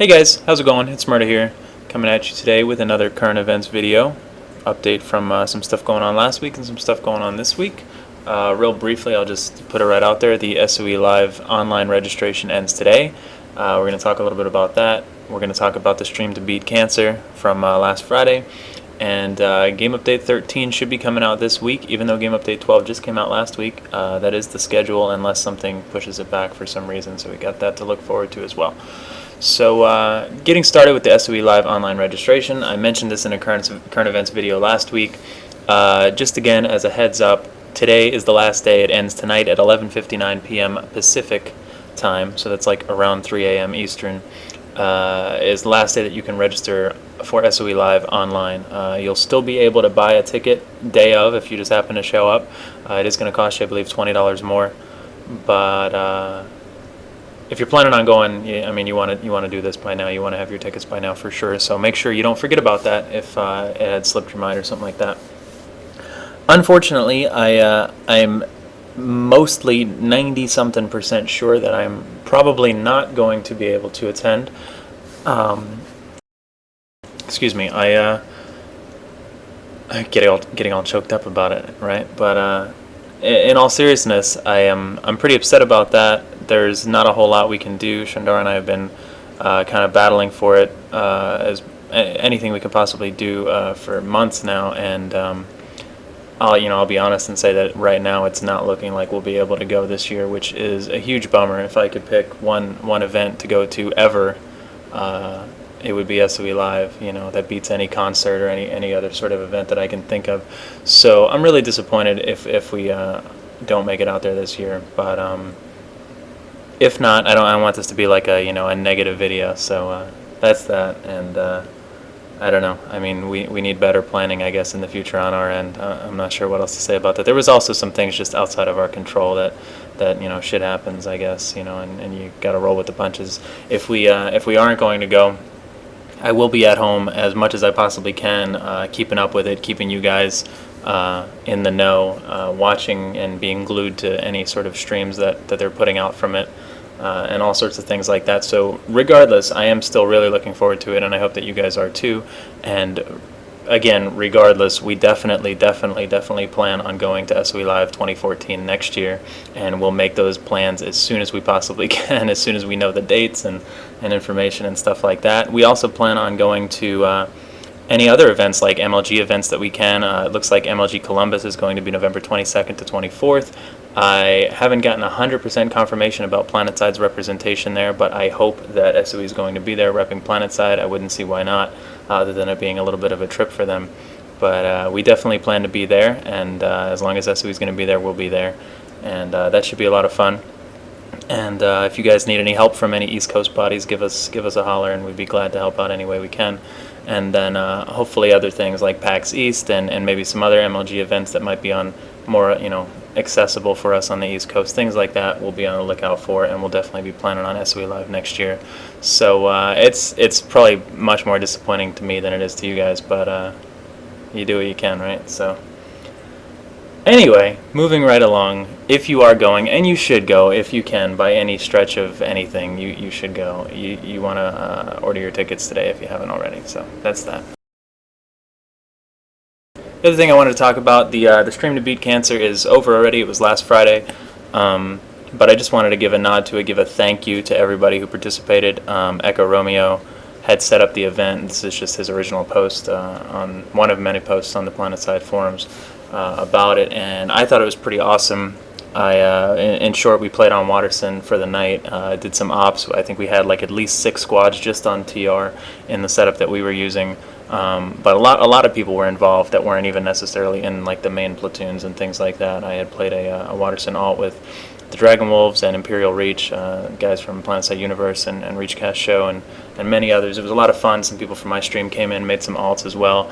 Hey guys, how's it going? ItZMuRdA here, coming at you today with another current events video. Update from some stuff going on last week and some stuff going on this week. Real briefly, I'll just put it right out there. The SOE Live online registration ends today. We're going to talk a little bit about that. We're going to talk about the StreamToBeatCancer from last Friday. And Game Update 13 should be coming out this week, even though Game Update 12 just came out last week. That is the schedule unless something pushes it back for some reason, so we got that to look forward to as well. So getting started with the SOE Live online registration, I mentioned this in a current events video last week. Just again as a heads up, today is the last day. It ends tonight at 11:59 p.m. Pacific time, so that's like around 3 a.m. Eastern. Is the last day that you can register for SOE Live online. You'll still be able to buy a ticket day of if you just happen to show up. It is going to cost you, I believe, $20 more, but if you're planning on going, I mean, you want to do this by now. You want to have your tickets by now for sure. So make sure you don't forget about that if it had slipped your mind or something like that. Unfortunately, I'm mostly 90-something% sure that I'm probably not going to be able to attend. Excuse me, I getting all choked up about it, right? But in all seriousness, I'm pretty upset about that. There's not a whole lot we can do. Shandar and I have been kind of battling for it as anything we could possibly do for months now, and I'll be honest and say that right now it's not looking like we'll be able to go this year, which is a huge bummer. If I could pick one event to go to ever, it would be SOE Live. That beats any concert or any other sort of event that I can think of. So I'm really disappointed if we don't make it out there this year. But if not, I don't want this to be like a negative video. So that's that. And I don't know. I mean, we need better planning, I guess, in the future on our end. I'm not sure what else to say about that. There was also some things just outside of our control that shit happens, I guess, and you got to roll with the punches. If we aren't going to go, I will be at home as much as I possibly can, keeping up with it, keeping you guys in the know, watching and being glued to any sort of streams that they're putting out from it. And all sorts of things like that. So regardless, I am still really looking forward to it, and I hope that you guys are too. And again, regardless, we definitely plan on going to SOE Live 2014 next year, and we'll make those plans as soon as we possibly can, as soon as we know the dates and information and stuff like that. We also plan on going to any other events like MLG events that we can. It looks like MLG Columbus is going to be November 22nd to 24th. I haven't gotten 100% confirmation about PlanetSide's representation there, but I hope that SOE is going to be there repping PlanetSide. I wouldn't see why not, other than it being a little bit of a trip for them. But we definitely plan to be there, and as long as SOE is going to be there, we'll be there. And that should be a lot of fun. And if you guys need any help from any East Coast bodies, give us a holler, and we'd be glad to help out any way we can. And then hopefully other things like PAX East and maybe some other MLG events that might be on more accessible for us on the East Coast, things like that we'll be on the lookout for, and we'll definitely be planning on SOE Live next year. So it's probably much more disappointing to me than it is to you guys, but you do what you can, right? So anyway, moving right along, if you are going, and you should go if you can, by any stretch of anything, you should go. You want to order your tickets today if you haven't already. So that's that. The other thing I wanted to talk about, the StreamToBeatCancer is over already. It was last Friday, but I just wanted to give a nod to it, give a thank you to everybody who participated. Echo Romeo had set up the event. This is just his original post on one of many posts on the PlanetSide forums about it, and I thought it was pretty awesome. In short, we played on Watterson for the night, did some ops. I think we had like at least 6 squads just on TR in the setup that we were using. But a lot of people were involved that weren't even necessarily in like the main platoons and things like that. I had played a Watterson alt with the Dragon Wolves and Imperial Reach, guys from PlanetSide Universe and Reachcast Show and many others. It was a lot of fun. Some people from my stream came in, made some alts as well.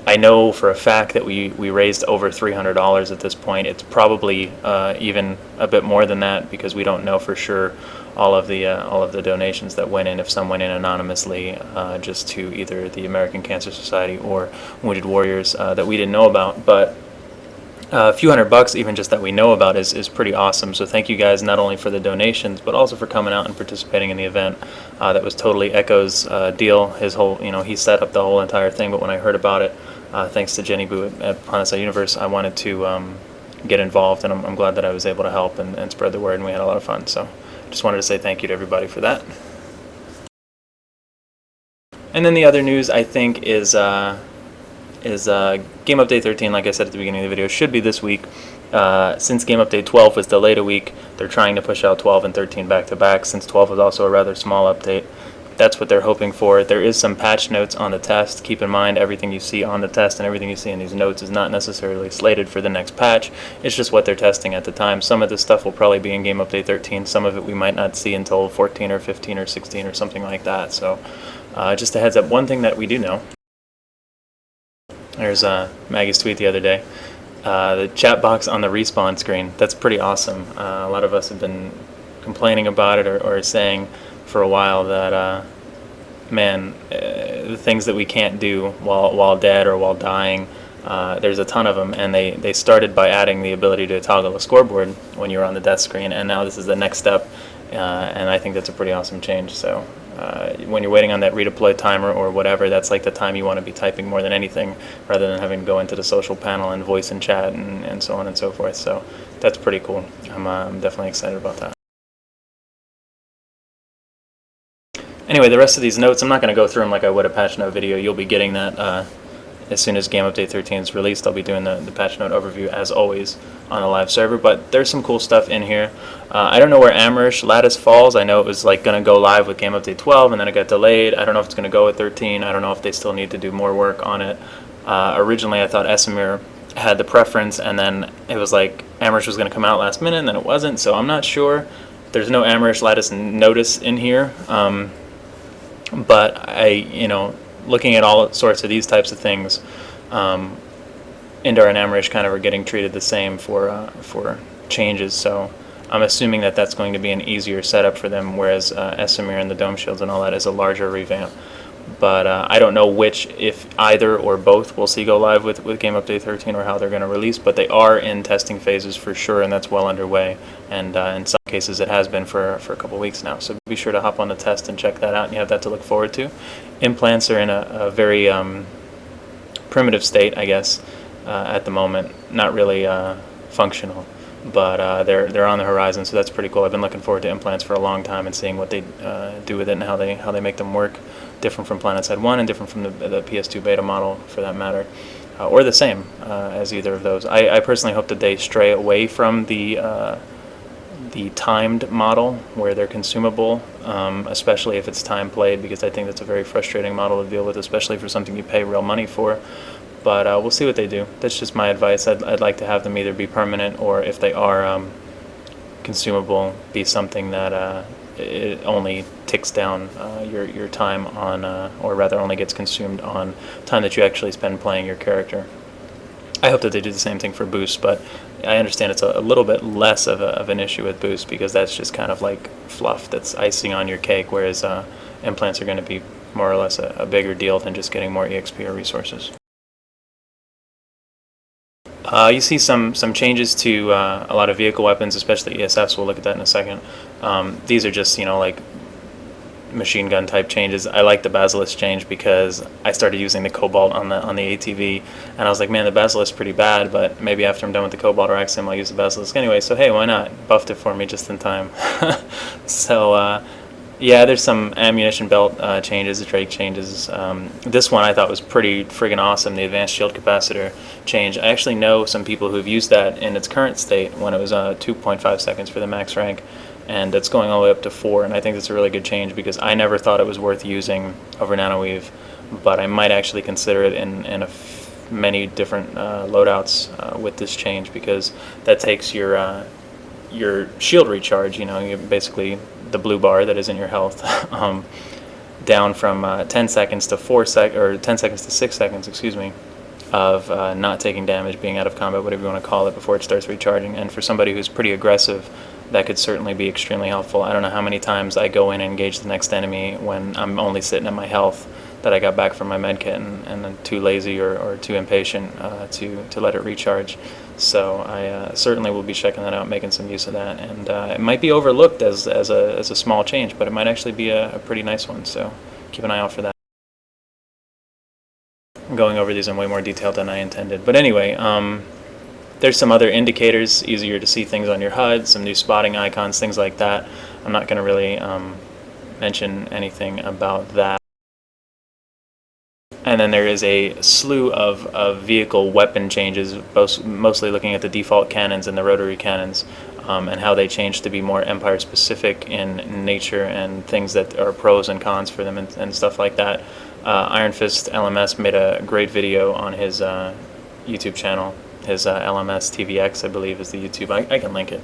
I know for a fact that we raised over $300 at this point. It's probably even a bit more than that, because we don't know for sure all of the donations that went in, if some went in anonymously just to either the American Cancer Society or Wounded Warriors that we didn't know about. But a few $100 even just that we know about is pretty awesome. So thank you guys not only for the donations but also for coming out and participating in the event. That was totally Echo's deal. His whole, he set up the whole entire thing, but when I heard about it, thanks to Jenny Boo at PlanetSide Universe, I wanted to get involved, and I'm glad that I was able to help and spread the word, and we had a lot of fun. So just wanted to say thank you to everybody for that. And then the other news, I think, is Game Update 13, like I said at the beginning of the video, should be this week. Since Game Update 12 was delayed a week, they're trying to push out 12 and 13 back to back, since 12 was also a rather small update. That's what they're hoping for. There is some patch notes on the test. Keep in mind, everything you see on the test and everything you see in these notes is not necessarily slated for the next patch. It's just what they're testing at the time. Some of this stuff will probably be in Game Update 13. Some of it we might not see until 14 or 15 or 16 or something like that. So just a heads up. One thing that we do know, there's Maggie's tweet the other day, the chat box on the respawn screen. That's pretty awesome. A lot of us have been complaining about it or saying for a while that the things that we can't do while dead or while dying, there's a ton of them, and they started by adding the ability to toggle a scoreboard when you're on the death screen, and now this is the next step, and I think that's a pretty awesome change. So when you're waiting on that redeploy timer or whatever, that's like the time you want to be typing more than anything, rather than having to go into the social panel and voice and chat and so on and so forth. So that's pretty cool. I'm definitely excited about that. Anyway, the rest of these notes, I'm not going to go through them like I would a patch note video. You'll be getting that as soon as Game Update 13 is released. I'll be doing the patch note overview as always on a live server, but there's some cool stuff in here. I don't know where Amurish Lattice falls. I know it was like going to go live with Game Update 12 and then it got delayed. I don't know if it's going to go with 13. I don't know if they still need to do more work on it. Originally I thought SOE had the preference, and then it was like Amurish was going to come out last minute and then it wasn't, so I'm not sure. There's no Amurish Lattice notice in here. But looking at all sorts of these types of things, Indar and Amurish kind of are getting treated the same for changes. So I'm assuming that that's going to be an easier setup for them, whereas SOE and the dome shields and all that is a larger revamp. But I don't know which, if either or both, we'll see go live with Game Update 13 or how they're going to release. But they are in testing phases for sure, and that's well underway. And in some cases, it has been for a couple weeks now. So be sure to hop on the test and check that out, and you have that to look forward to. Implants are in a very primitive state, I guess, at the moment. Not really functional, but they're on the horizon, so that's pretty cool. I've been looking forward to implants for a long time and seeing what they do with it and how they make them work. Different from PlanetSide 1 and different from the PS2 beta model, for that matter, or the same as either of those. I personally hope that they stray away from the timed model where they're consumable, especially if it's time played, because I think that's a very frustrating model to deal with, especially for something you pay real money for. But we'll see what they do. That's just my advice. I'd like to have them either be permanent, or if they are consumable, be something that it only ticks down your time on, or rather only gets consumed on time that you actually spend playing your character. I hope that they do the same thing for boost, but I understand it's a little bit less of an issue with boost, because that's just kind of like fluff that's icing on your cake, whereas implants are going to be more or less a bigger deal than just getting more EXP or resources. You see some changes to a lot of vehicle weapons, especially ESFs. We'll look at that in a second. These are just, like machine gun type changes. I like the Basilisk change because I started using the Cobalt on the ATV, and I was like, man, the Basilisk's pretty bad, but maybe after I'm done with the Cobalt or XM, I'll use the Basilisk anyway. So hey, why not? Buffed it for me just in time. So yeah, there's some ammunition belt changes, the Drake changes. This one I thought was pretty friggin' awesome, the advanced shield capacitor change. I actually know some people who've used that in its current state when it was 2.5 seconds for the max rank, and it's going all the way up to 4, and I think that's a really good change, because I never thought it was worth using over Nanoweave, but I might actually consider it in many different loadouts with this change, because that takes your shield recharge, you basically the blue bar that is in your health, down from 10 seconds to 10 seconds to 6 seconds, excuse me, of not taking damage, being out of combat, whatever you want to call it, before it starts recharging. And for somebody who's pretty aggressive, that could certainly be extremely helpful. I don't know how many times I go in and engage the next enemy when I'm only sitting at my health that I got back from my med kit, and I'm too lazy or too impatient to let it recharge. So I certainly will be checking that out, making some use of that, and it might be overlooked as a small change, but it might actually be a pretty nice one. So keep an eye out for that. I'm going over these in way more detail than I intended, but anyway, there's some other indicators, easier to see things on your HUD, some new spotting icons, things like that. I'm not going to really mention anything about that. And then there is a slew of vehicle weapon changes, mostly looking at the default cannons and the rotary cannons, and how they change to be more Empire specific in nature and things that are pros and cons for them and stuff like that. Iron Fist LMS made a great video on his YouTube channel. His LMS TVX, I believe, is the YouTube. I can link it.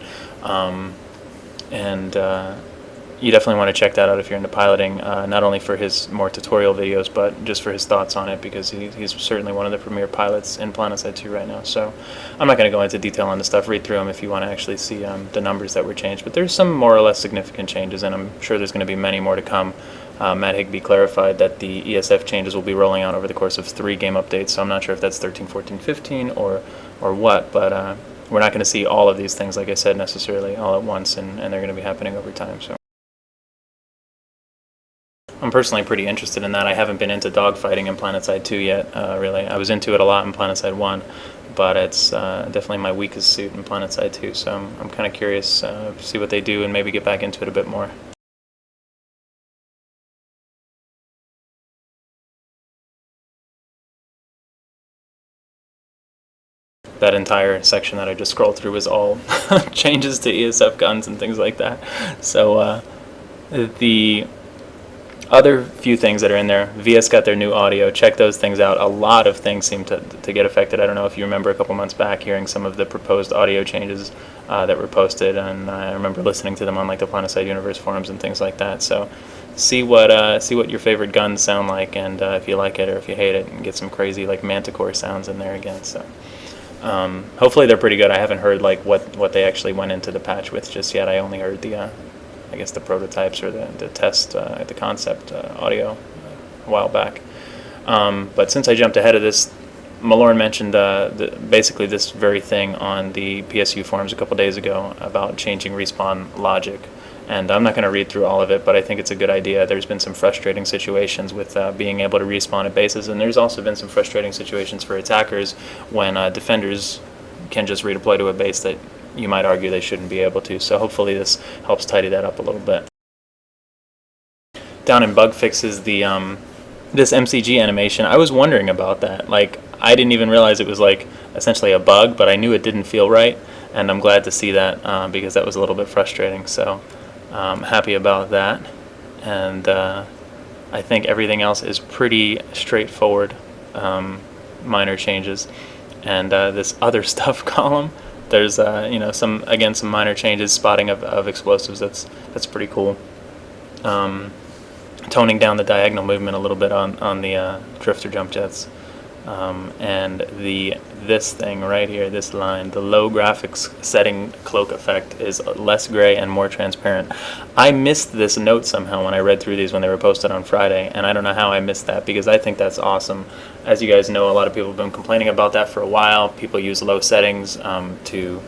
You definitely want to check that out if you're into piloting, not only for his more tutorial videos, but just for his thoughts on it, because he's certainly one of the premier pilots in PlanetSide 2 right now. So I'm not going to go into detail on the stuff. Read through them if you want to actually see the numbers that were changed. But there's some more or less significant changes, and I'm sure there's going to be many more to come. Matt Higbee clarified that the ESF changes will be rolling out over the course of 3 game updates, so I'm not sure if that's 13, 14, 15, or what, but we're not going to see all of these things, like I said, necessarily all at once, and they're going to be happening over time. So I'm personally pretty interested in that. I haven't been into dogfighting in PlanetSide 2 yet, really. I was into it a lot in PlanetSide 1, but it's definitely my weakest suit in PlanetSide 2, so I'm kind of curious to see what they do and maybe get back into it a bit more. That entire section that I just scrolled through was all changes to ESF guns and things like that. So the other few things that are in there, VS got their new audio. Check those things out. A lot of things seem to get affected. I don't know if you remember a couple months back hearing some of the proposed audio changes that were posted, and I remember listening to them on like the PlanetSide Universe forums and things like that. So see what your favorite guns sound like, and if you like it or if you hate it, and get some crazy like Manticore sounds in there again. So hopefully they're pretty good. I haven't heard like what they actually went into the patch with just yet. I only heard the I guess the prototypes or the test, the concept audio a while back. But since I jumped ahead of this, Malorn mentioned basically this very thing on the PSU forums a couple days ago about changing respawn logic. And I'm not going to read through all of it, but I think it's a good idea. There's been some frustrating situations with being able to respawn at bases, and there's also been some frustrating situations for attackers when defenders can just redeploy to a base that you might argue they shouldn't be able to. So hopefully this helps tidy that up a little bit. Down in bug fixes, the this MCG animation, I was wondering about that. Like, I didn't even realize it was like essentially a bug, but I knew it didn't feel right, and I'm glad to see that because that was a little bit frustrating. So I'm happy about that, and I think everything else is pretty straightforward, minor changes. And this other stuff column, there's some minor changes, spotting of explosives. That's pretty cool. Toning down the diagonal movement a little bit on the drifter jump jets, and this thing right here, this line, the low graphics setting cloak effect is less gray and more transparent. I missed this note somehow when I read through these when they were posted on Friday, and I don't know how I missed that, because I think that's awesome. As you guys know, a lot of people have been complaining about that for a while. People use low settings to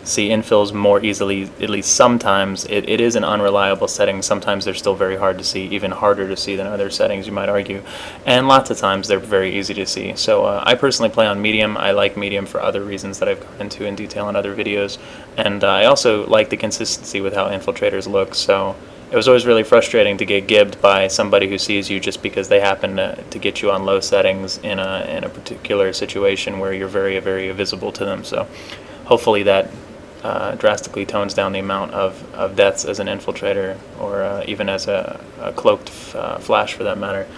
see infills more easily, at least sometimes. It is an unreliable setting. Sometimes they're still very hard to see, even harder to see than other settings, you might argue. And lots of times they're very easy to see. So I personally play on medium. I like medium for other reasons that I've gone into in detail in other videos. And I also like the consistency with how infiltrators look. So it was always really frustrating to get gibbed by somebody who sees you just because they happen to get you on low settings in a particular situation where you're very, very visible to them. So hopefully that drastically tones down the amount of deaths as an infiltrator, or even as a cloaked flash for that matter,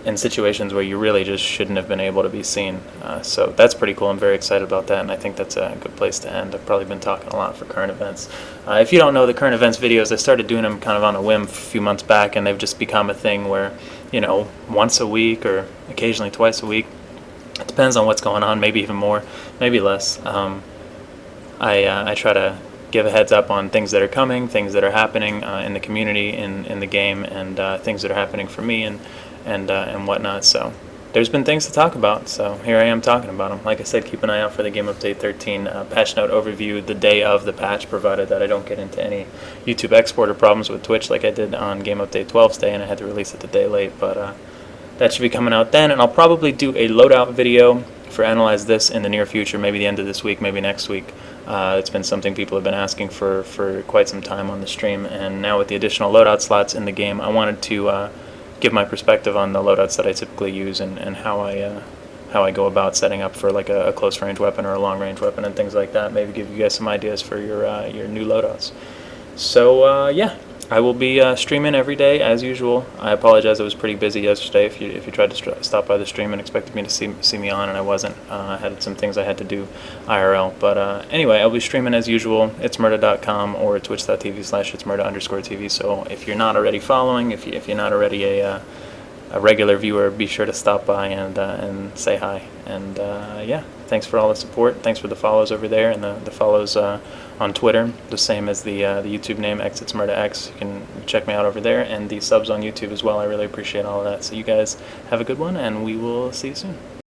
in situations where you really just shouldn't have been able to be seen. So that's pretty cool. I'm very excited about that, and I think that's a good place to end. I've probably been talking a lot for current events. If you don't know the current events videos, I started doing them kind of on a whim a few months back, and they've just become a thing where, once a week or occasionally twice a week. It depends on what's going on, maybe even more, maybe less. I try to give a heads up on things that are coming, things that are happening in the community, in the game, and things that are happening for me, and whatnot. So there's been things to talk about, so here I am talking about them. Like I said, keep an eye out for the Game Update 13 patch note overview the day of the patch, provided that I don't get into any YouTube exporter problems with Twitch like I did on Game Update 12's day, and I had to release it the day late. But that should be coming out then, and I'll probably do a loadout video for Analyze This in the near future, maybe the end of this week, maybe next week. It's been something people have been asking for quite some time on the stream, and now with the additional loadout slots in the game, I wanted to give my perspective on the loadouts that I typically use and how I go about setting up for like a close range weapon or a long range weapon and things like that. Maybe give you guys some ideas for your new loadouts. So yeah, I will be streaming every day as usual. I apologize, I was pretty busy yesterday. If you tried to stop by the stream and expected me to see me on, and I wasn't. I had some things I had to do IRL. But anyway, I'll be streaming as usual. ItZMuRdA.com or twitch.tv/ItZMuRdA_TV. So if you're not already following, if you're not already a regular viewer, be sure to stop by and say hi. And yeah, thanks for all the support. Thanks for the follows over there and the follows on Twitter, the same as the YouTube name ItZMuRdA. You can check me out over there, and the subs on YouTube as well. I really appreciate all of that. So you guys have a good one, and we will see you soon.